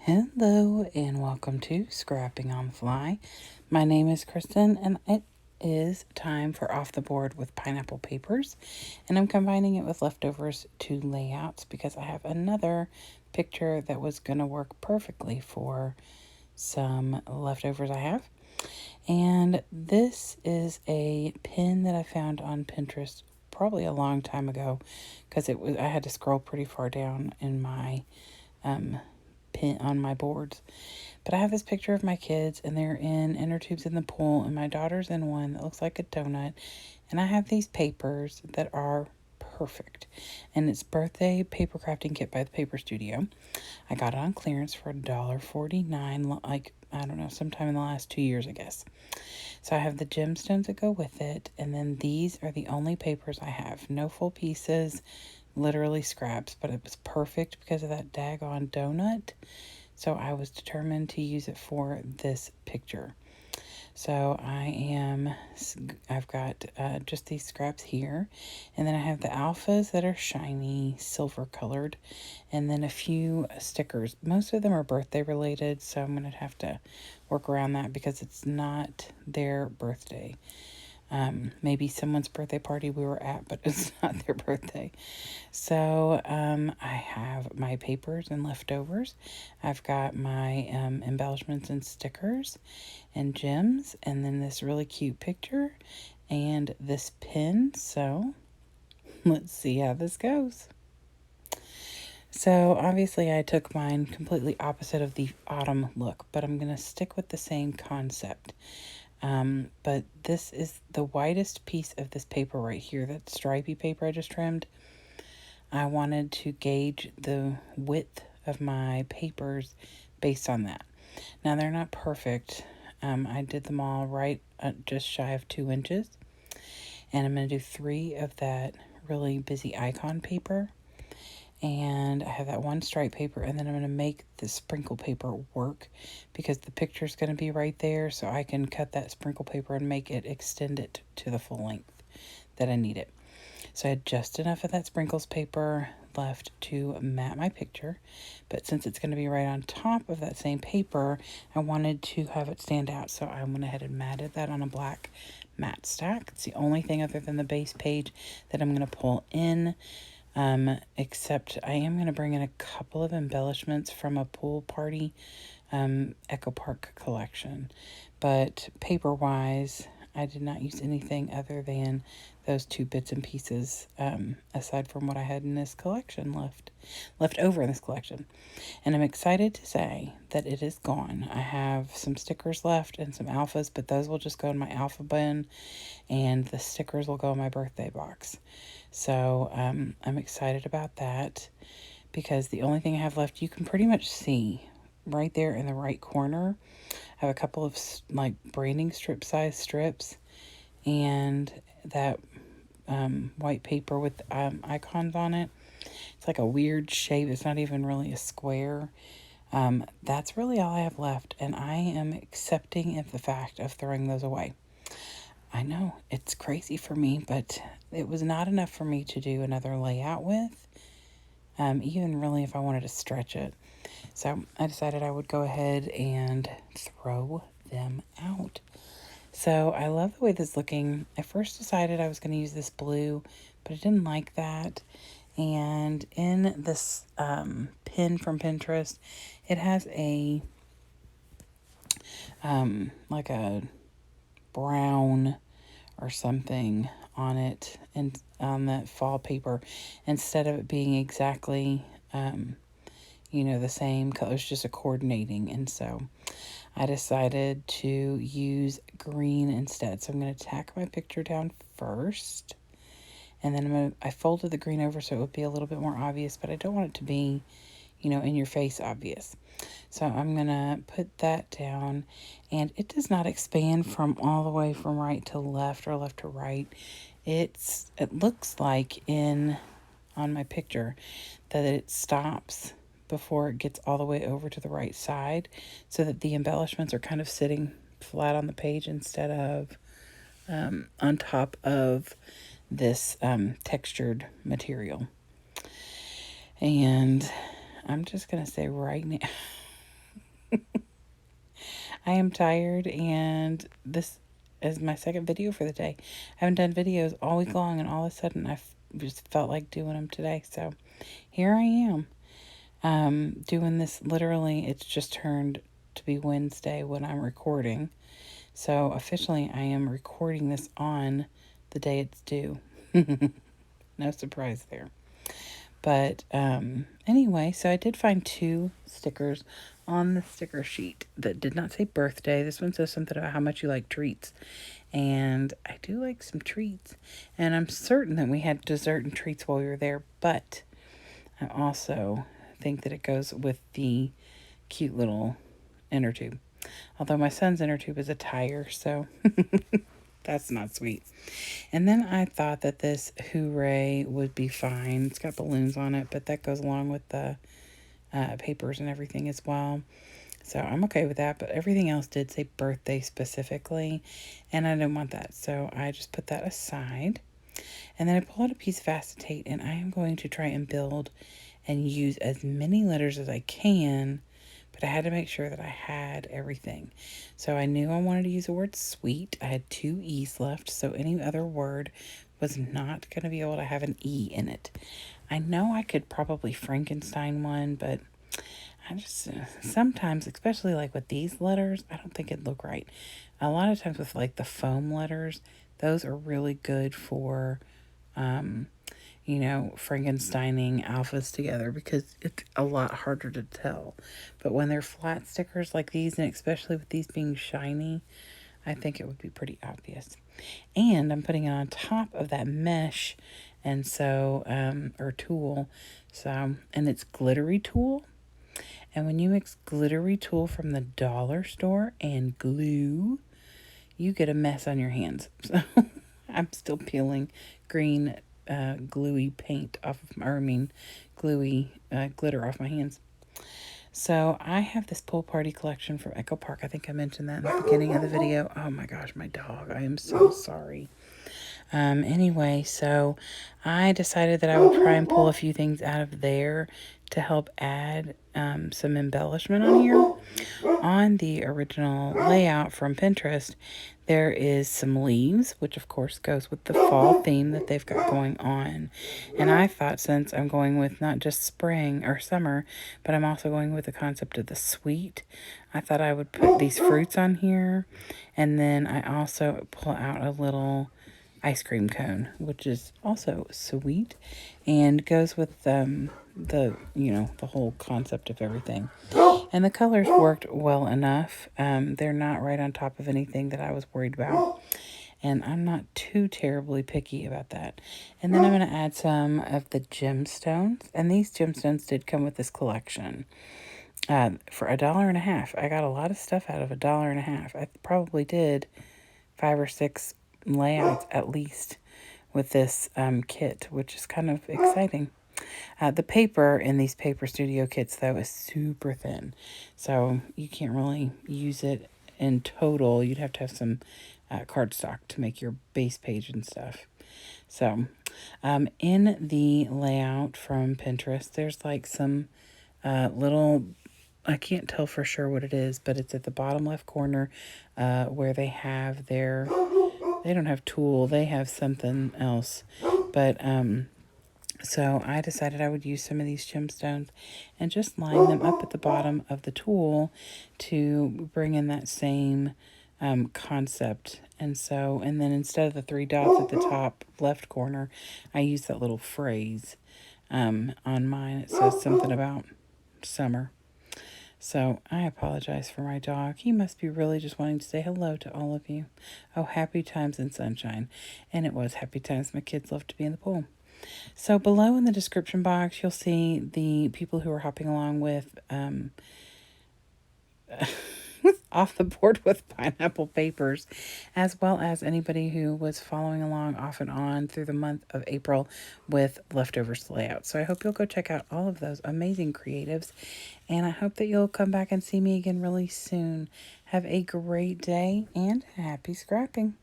Hello and welcome to Scrapping on the Fly. My name is Kristen and it is time for Off the Board with Pineapple Papers, and I'm combining it with leftovers to layouts because I have another picture that was going to work perfectly for some leftovers I have. And this is a pin that I found on Pinterest probably a long time ago because I had to scroll pretty far down in my pin on my boards. But I have this picture of my kids and they're in inner tubes in the pool, and my daughter's in one that looks like a donut. And I have these papers that are perfect. And it's birthday paper crafting kit by the Paper Studio. I got it on clearance for $1.49, like, I don't know, sometime in the last 2 years, I guess. So I have the gemstones that go with it, and then these are the only papers I have. No full pieces, literally scraps, but it was perfect because of that daggone donut. So I was determined to use it for this picture. So I've got just these scraps here, and then I have the alphas that are shiny, silver colored, and then a few stickers. Most of them are birthday related, so I'm going to have to work around that because it's not their birthday. Maybe someone's birthday party we were at, but it's not their birthday. So I have my papers and leftovers. I've got my embellishments and stickers and gems, and then this really cute picture and this pin. So let's see how this goes. So obviously I took mine completely opposite of the autumn look, but I'm going to stick with the same concept. But this is the widest piece of this paper right here, that stripy paper I just trimmed. I wanted to gauge the width of my papers based on that. Now, they're not perfect. I did them all right just shy of 2 inches. And I'm going to do 3 of that really busy icon paper. And I have that one stripe paper, and then I'm going to make the sprinkle paper work because the picture is going to be right there, so I can cut that sprinkle paper and make it extend it to the full length that I need it. So I had just enough of that sprinkles paper left to mat my picture, but since it's going to be right on top of that same paper, I wanted to have it stand out, so I went ahead and matted that on a black matte stack. It's the only thing other than the base page that I'm going to pull in. Except I am going to bring in a couple of embellishments from a pool party Echo Park collection. But paper-wise, I did not use anything other than those 2 bits and pieces, aside from what I had in this collection left over in this collection. And I'm excited to say that it is gone. I have some stickers left and some alphas, but those will just go in my alpha bin, and the stickers will go in my birthday box. So I'm excited about that because the only thing I have left, you can pretty much see right there in the right corner. I have a couple of like branding strip size strips and that white paper with icons on it. It's like a weird shape. It's not even really a square. That's really all I have left, and I am accepting of the fact of throwing those away. I know, it's crazy for me, but it was not enough for me to do another layout with, even really if I wanted to stretch it. So I decided I would go ahead and throw them out. So I love the way this is looking. I first decided I was going to use this blue, but I didn't like that. And in this pin from Pinterest, it has a like a brown or something on it, and on that fall paper, instead of it being exactly the same color. It's just a coordinating, and so I decided to use green instead. So I'm going to tack my picture down first, and then I folded the green over so it would be a little bit more obvious, but I don't want it to be in your face obvious. So I'm going to put that down, and it does not expand from all the way from right to left or left to right. It looks like on my picture that it stops before it gets all the way over to the right side, so that the embellishments are kind of sitting flat on the page instead of on top of this textured material. And I'm just going to say right now, I am tired, and this is my second video for the day. I haven't done videos all week long, and all of a sudden I just felt like doing them today. So here I am, doing this. Literally, it's just turned to be Wednesday when I'm recording. So officially, I am recording this on the day it's due. No surprise there. But anyway, so I did find 2 stickers on the sticker sheet that did not say birthday. This one says something about how much you like treats. And I do like some treats. And I'm certain that we had dessert and treats while we were there. But I also think that it goes with the cute little inner tube. Although my son's inner tube is a tire, so that's not sweet. And then I thought that this hooray would be fine. It's got balloons on it, but that goes along with the papers and everything as well. So I'm okay with that, but everything else did say birthday specifically, and I didn't want that. So I just put that aside. And then I pulled out a piece of acetate, and I am going to try and build and use as many letters as I can, but I had to make sure that I had everything. So I knew I wanted to use the word sweet. I had 2 E's left, so any other word was not going to be able to have an E in it. I know I could probably Frankenstein one, but I just, sometimes, especially like with these letters, I don't think it'd look right. A lot of times with like the foam letters, those are really good for, Frankensteining alphas together because it's a lot harder to tell. But when they're flat stickers like these, and especially with these being shiny, I think it would be pretty obvious. And I'm putting it on top of that mesh, and so, or tulle. So, and it's glittery tulle. And when you mix glittery tulle from the dollar store and glue, you get a mess on your hands. So I'm still peeling green gluey paint off of, gluey glitter off my hands. So I have this pool party collection from Echo Park. I think I mentioned that in the beginning of the video. Oh my gosh, my dog. I am so sorry. Anyway, so I decided that I would try and pull a few things out of there to help add some embellishment on here. On the original layout from Pinterest, there is some leaves, which of course goes with the fall theme that they've got going on. And I thought, since I'm going with not just spring or summer, but I'm also going with the concept of the sweet, I thought I would put these fruits on here. And then I also pull out a little ice cream cone, which is also sweet and goes with the whole concept of everything. And the colors worked well enough. They're not right on top of anything that I was worried about, and I'm not too terribly picky about that. And then I'm going to add some of the gemstones, and these gemstones did come with this collection for $1.50. I got a lot of stuff out of $1.50. I probably did 5 or 6 layouts at least with this kit, which is kind of exciting. The paper in these Paper Studio kits, though, is super thin, so you can't really use it in total. You'd have to have some cardstock to make your base page and stuff. So in the layout from Pinterest, there's like some little, I can't tell for sure what it is, but it's at the bottom left corner where they have their, they don't have tulle, they have something else. But so I decided I would use some of these gemstones and just line them up at the bottom of the tulle to bring in that same concept. And then instead of the 3 dots at the top left corner, I use that little phrase on mine. It says something about summer. So I apologize for my dog. He must be really just wanting to say hello to all of you. Oh, happy times and sunshine. And it was happy times. My kids love to be in the pool. So below in the description box, you'll see the people who are hopping along with off the board with pineapple papers, as well as anybody who was following along off and on through the month of April with leftovers layout. So I hope you'll go check out all of those amazing creatives, and I hope that you'll come back and see me again really soon. Have a great day and happy scrapping.